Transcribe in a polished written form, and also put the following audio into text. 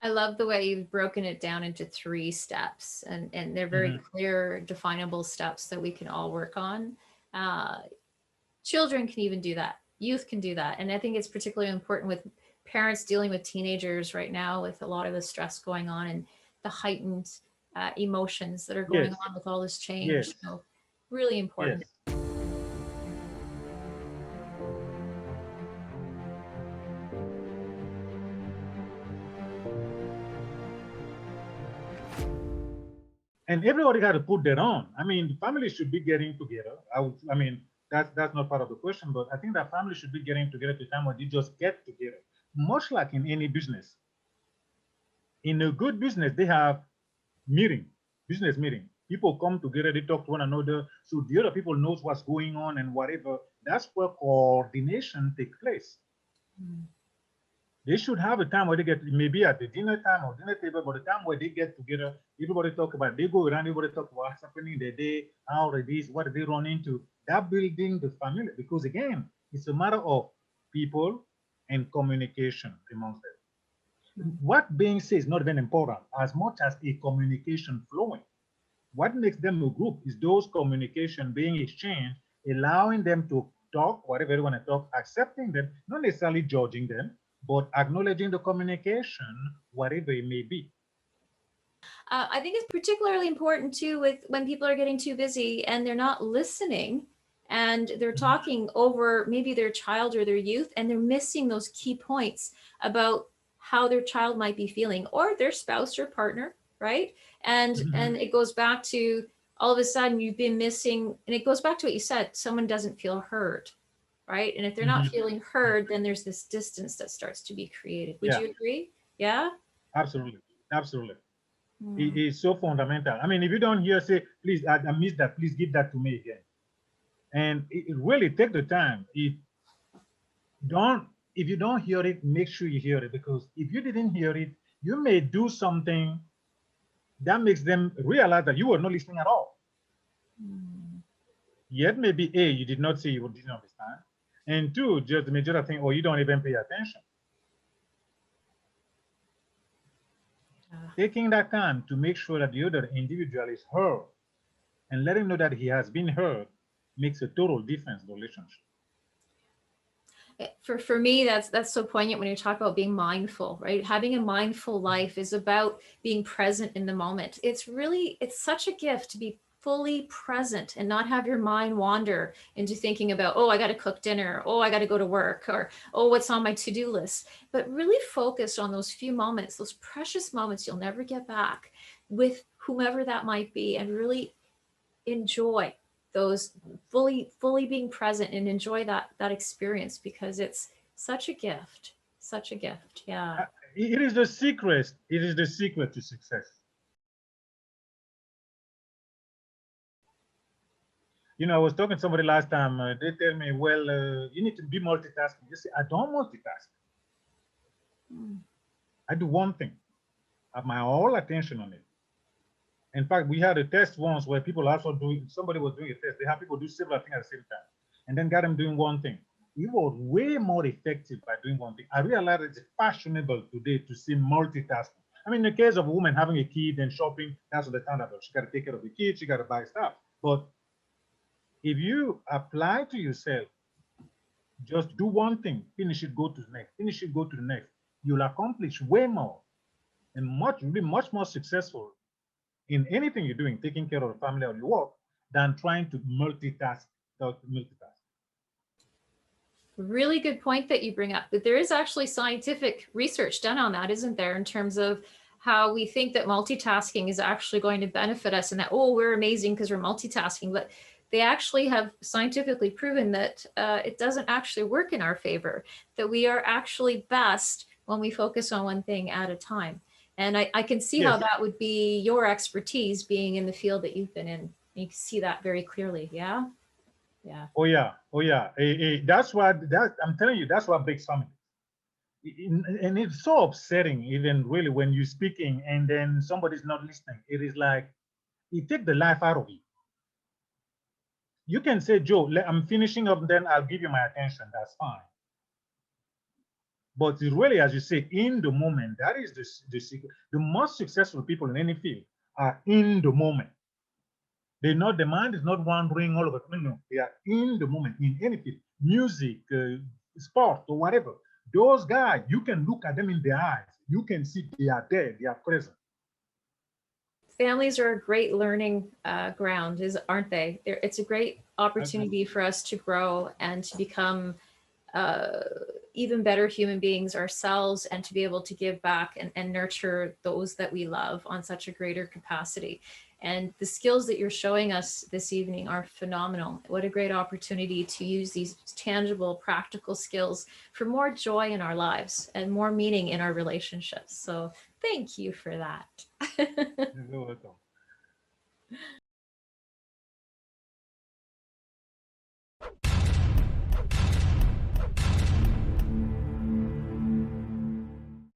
I love the way you've broken it down into 3 steps, and they're very clear, definable steps that we can all work on. Children can even do that. Youth can do that. And I think it's particularly important with parents dealing with teenagers right now with a lot of the stress going on and the heightened emotions that are going Yes, on with all this change. yes, So really important. yes. And everybody got to put their own. I mean, the family should be getting together. I mean, that's not part of the question, but I think that family should be getting together at the time when they just get together. Much like in any business. In a good business, they have meeting, business meeting. People come together, they talk to one another, so the other people knows what's going on and whatever. That's where coordination takes place. Mm. They should have a time where they get, maybe at the dinner time or dinner table, but the time where they get together, everybody talk about, they go around, everybody talk about what's happening the day, how it is, what they run into. That building the family, because again, it's a matter of people and communication amongst them. What being said is not even important as much as a communication flowing. What makes them a group is those communication being exchanged, allowing them to talk, whatever they want to talk, accepting them, not necessarily judging them, but acknowledging the communication, whatever it may be. I think it's particularly important too with when people are getting too busy and they're not listening and they're Mhm. talking over maybe their child or their youth and they're missing those key points about how their child might be feeling or their spouse or partner, right? And Mhm. it goes back to all of a sudden you've been missing, and it goes back to what you said, someone doesn't feel heard, right? And if they're not Mhm. feeling heard, then there's this distance that starts to be created. Would Yeah, you agree? Yeah. absolutely. Absolutely. Mm. It's so fundamental. I mean, if you don't hear, say, please, I missed that, please give that to me again. And it really take the time. Don't if you don't hear it, make sure you hear it, because if you didn't hear it, you may do something that makes them realize that you were not listening at all. Mm. Yet maybe A, you did not say you didn't understand. And two, just the major thing, or you don't even pay attention. Yeah. Taking that time to make sure that the other individual is heard and letting know that he has been heard makes a total difference in the relationship. For me, that's so poignant when you talk about being mindful, right? Having a mindful life is about being present in the moment. It's such a gift to be fully present and not have your mind wander into thinking about, oh, I got to cook dinner, oh, I got to go to work, or oh, what's on my to-do list, but really focus on those few moments, those precious moments you'll never get back with whomever that might be, and really enjoy those, fully being present and enjoy that experience, because it's such a gift, such a gift. Yeah. It is the secret. It is the secret to success. You know, I was talking to somebody last time. They tell me, well, you need to be multitasking. You say, I don't multitask. Mm. I do one thing. I have my whole attention on it. In fact, we had a test once where people also doing, somebody was doing a test. They have people do several things at the same time and then got them doing one thing. It was way more effective by doing one thing. I realized it's fashionable today to see multitasking. I mean, in the case of a woman having a kid and shopping, that's understandable. She got to take care of the kid, she got to buy stuff. But if you apply to yourself, just do one thing, finish it, go to the next, finish it, go to the next, you'll accomplish way more and you'll be much more successful in anything you're doing, taking care of the family or your work, than trying to multitask. Multitask. Really good point that you bring up, that there is actually scientific research done on that, isn't there, in terms of how we think that multitasking is actually going to benefit us, and that, oh, we're amazing because we're multitasking, but they actually have scientifically proven that it doesn't actually work in our favor, that we are actually best when we focus on one thing at a time. And I can see how Yes. that would be your expertise, being in the field that you've been in. You can see that very clearly. Yeah. Yeah. Oh yeah. Oh yeah. That's what that I'm telling you. That's what breaks family. And it's so upsetting, even really, when you're speaking and then somebody's not listening. It is like it takes the life out of you. You can say, Joe, I'm finishing up, then I'll give you my attention. That's fine. But it's really, as you say, in the moment, that is the secret. The most successful people in any field are in the moment. The mind is not wandering all over. No, no, they are in the moment, in any field, music, sport, or whatever. Those guys, you can look at them in the eyes. You can see they are there, they are present. Families are a great learning ground, aren't they? It's a great opportunity for us to grow and to become uh, even better human beings ourselves, and to be able to give back and nurture those that we love on such a greater capacity. And the skills that you're showing us this evening are phenomenal. What a great opportunity to use these tangible, practical skills for more joy in our lives and more meaning in our relationships. So thank you for that. You're welcome.